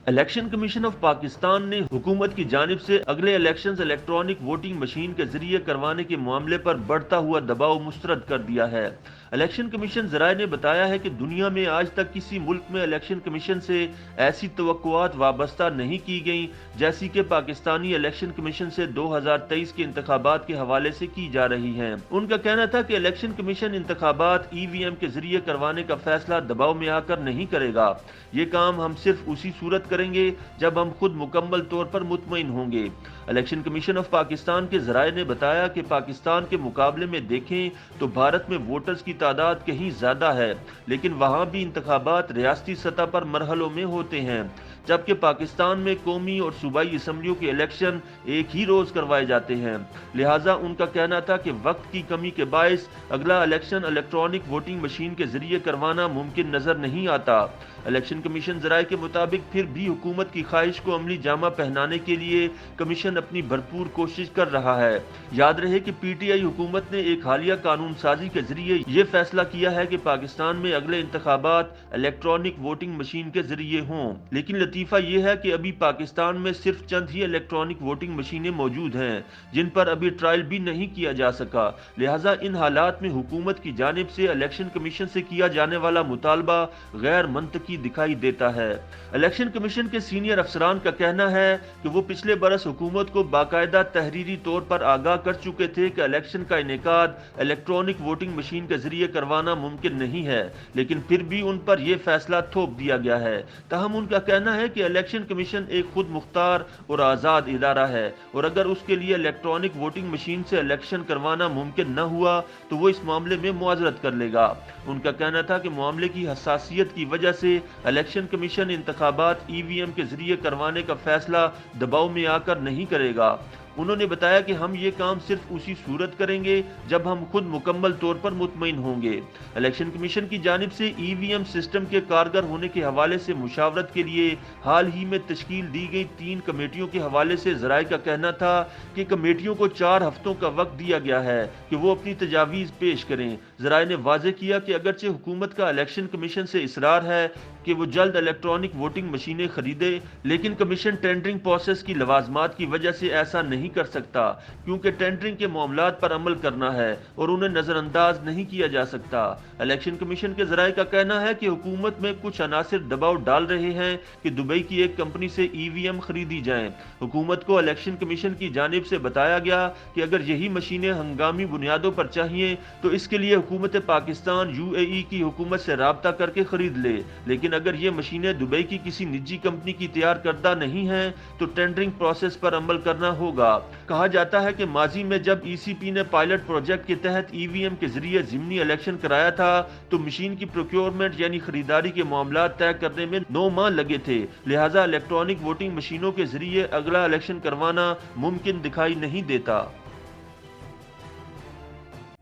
Election commission of Pakistan نے حکومت کی جانب سے اگلے الیکشنز الیکٹرانک ووٹنگ مشین کے ذریعے کروانے کے معاملے پر بڑھتا ہوا دباؤ مسترد کر دیا ہے۔ الیکشن کمیشن ذرائع نے بتایا ہے کہ دنیا میں آج تک کسی ملک میں الیکشن کمیشن سے ایسی توقعات وابستہ نہیں کی گئیں جیسی کہ پاکستانی الیکشن کمیشن سے 2023 کے انتخابات کے حوالے سے کی جا رہی ہیں۔ ان کا کہنا تھا کہ الیکشن کمیشن انتخابات ای وی ایم کے ذریعے کروانے کا فیصلہ دباؤ میں آ کر نہیں کرے گا۔ یہ کام ہم صرف اسی صورت کریں گے جب ہم خود مکمل طور پر مطمئن ہوں گے۔ الیکشن کمیشن آف پاکستان کے ذرائع نے بتایا کہ پاکستان کے مقابلے میں دیکھیں تو بھارت میں ووٹرز کی تعداد کہیں زیادہ ہے، لیکن وہاں بھی انتخابات ریاستی سطح پر مرحلوں میں ہوتے ہیں، جبکہ پاکستان میں قومی اور صوبائی اسمبلیوں کے الیکشن ایک ہی روز کروائے جاتے ہیں۔ لہٰذا ان کا کہنا تھا کہ وقت کی کمی کے باعث اگلا الیکشن الیکٹرانک ووٹنگ مشین کے ذریعے کروانا ممکن نظر نہیں آتا۔ الیکشن کمیشن ذرائع کے مطابق پھر بھی حکومت کی خواہش کو عملی جامہ پہنانے کے لیے کمیشن اپنی بھرپور کوشش کر رہا ہے۔ یاد رہے کہ پی ٹی آئی حکومت نے ایک حالیہ قانون سازی کے ذریعے یہ فیصلہ کیا ہے کہ پاکستان میں اگلے انتخابات الیکٹرانک ووٹنگ مشین کے ذریعے ہوں، لیکن لطیفہ یہ ہے کہ ابھی پاکستان میں صرف چند ہی الیکٹرانک ووٹنگ مشینیں موجود ہیں جن پر ابھی ٹرائل بھی نہیں کیا جا سکا۔ لہٰذا ان حالات میں حکومت کی جانب سے الیکشن کمیشن سے کیا جانے والا مطالبہ غیر منطقی دکھائی دیتا ہے۔ الیکشن کمیشن کے سینئر افسران کا کہنا ہے کہ وہ پچھلے برس حکومت کو باقاعدہ تحریری طور پر آگاہ کر چکے تھے کہ الیکشن کا انعقاد الیکٹرانک ووٹنگ مشین کے ذریعے کروانا ممکن نہیں ہے، لیکن پھر بھی ان پر یہ فیصلہ تھوپ دیا گیا ہے۔ تاہم ان کا کہنا ہے کہ الیکشن کمیشن ایک خود مختار اور آزاد ادارہ ہے، اور اگر اس کے لیے الیکٹرانک ووٹنگ مشین سے الیکشن کروانا ممکن نہ ہوا تو وہ اس معاملے میں معذرت کر لے گا۔ ان کا کہنا تھا کہ معاملے کی حساسیت کی وجہ سے الیکشن کمیشن انتخابات ای وی ایم کے ذریعے کروانے کا فیصلہ دباؤ میں آ کر نہیں کرے گا۔ انہوں نے بتایا کہ ہم یہ کام صرف اسی صورت کریں گے جب ہم خود مکمل طور پر مطمئن ہوں گے۔ الیکشن کمیشن کی جانب سے ای وی ایم سسٹم کے کارگر ہونے کے حوالے سے مشاورت کے لیے حال ہی میں تشکیل دی گئی 3 کمیٹیوں کے حوالے سے ذرائع کا کہنا تھا کہ کمیٹیوں کو 4 ہفتوں کا وقت دیا گیا ہے کہ وہ اپنی تجاویز پیش کریں۔ ذرائع نے واضح کیا کہ اگرچہ حکومت کا الیکشن کمیشن سے اصرار ہے کہ وہ جلد الیکٹرانک ووٹنگ مشینیں خریدے، لیکن کمیشن ٹینڈرنگ پروسیس کی لوازمات کی وجہ سے ایسا نہیں کر سکتا، کیونکہ ٹینڈرنگ کے معاملات پر عمل کرنا ہے اور انہیں نظر انداز نہیں کیا جا سکتا۔ الیکشن کمیشن کے ذرائع کا کہنا ہے کہ حکومت میں کچھ عناصر دباؤ ڈال رہے ہیں کہ دبئی کی ایک کمپنی سے ای وی ایم خریدی جائیں۔ حکومت کو الیکشن کمیشن کی جانب سے بتایا گیا کہ اگر یہی مشینیں ہنگامی بنیادوں پر چاہیے تو اس کے لیے حکومت پاکستان یو اے ای کی حکومت سے رابطہ کر کے خرید لے، لیکن اگر یہ مشینیں دبئی کی کسی نجی کمپنی کی تیار کردہ نہیں ہیں تو ٹینڈرنگ پروسیس پر عمل کرنا ہوگا۔ کہا جاتا ہے کہ ماضی میں جب ای سی پی نے پائلٹ پروجیکٹ کے تحت ای وی ایم کے ذریعے ضمنی الیکشن کرایا تھا تو مشین کی پروکیورمنٹ یعنی خریداری کے معاملات طے کرنے میں 9 ماہ لگے تھے، لہٰذا الیکٹرانک ووٹنگ مشینوں کے ذریعے اگلا الیکشن کروانا ممکن دکھائی نہیں دیتا۔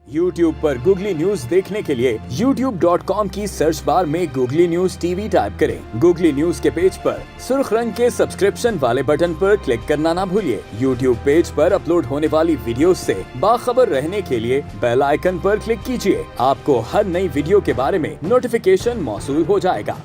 YouTube پر گوگلی نیوز دیکھنے کے لیے youtube.com کی سرچ بار میں googly news T V type کریں۔ گوگلی نیوز کے پیج پر سرخ رنگ کے سبسکرپشن والے بٹن پر کلک کرنا نہ بھولیے۔ YouTube پیج پر اپلوڈ ہونے والی ویڈیوز سے باخبر رہنے کے لیے بیل آئیکن پر کلک کیجیے۔ آپ کو ہر نئی ویڈیو کے بارے میں نوٹیفیکیشن موصول ہو جائے گا۔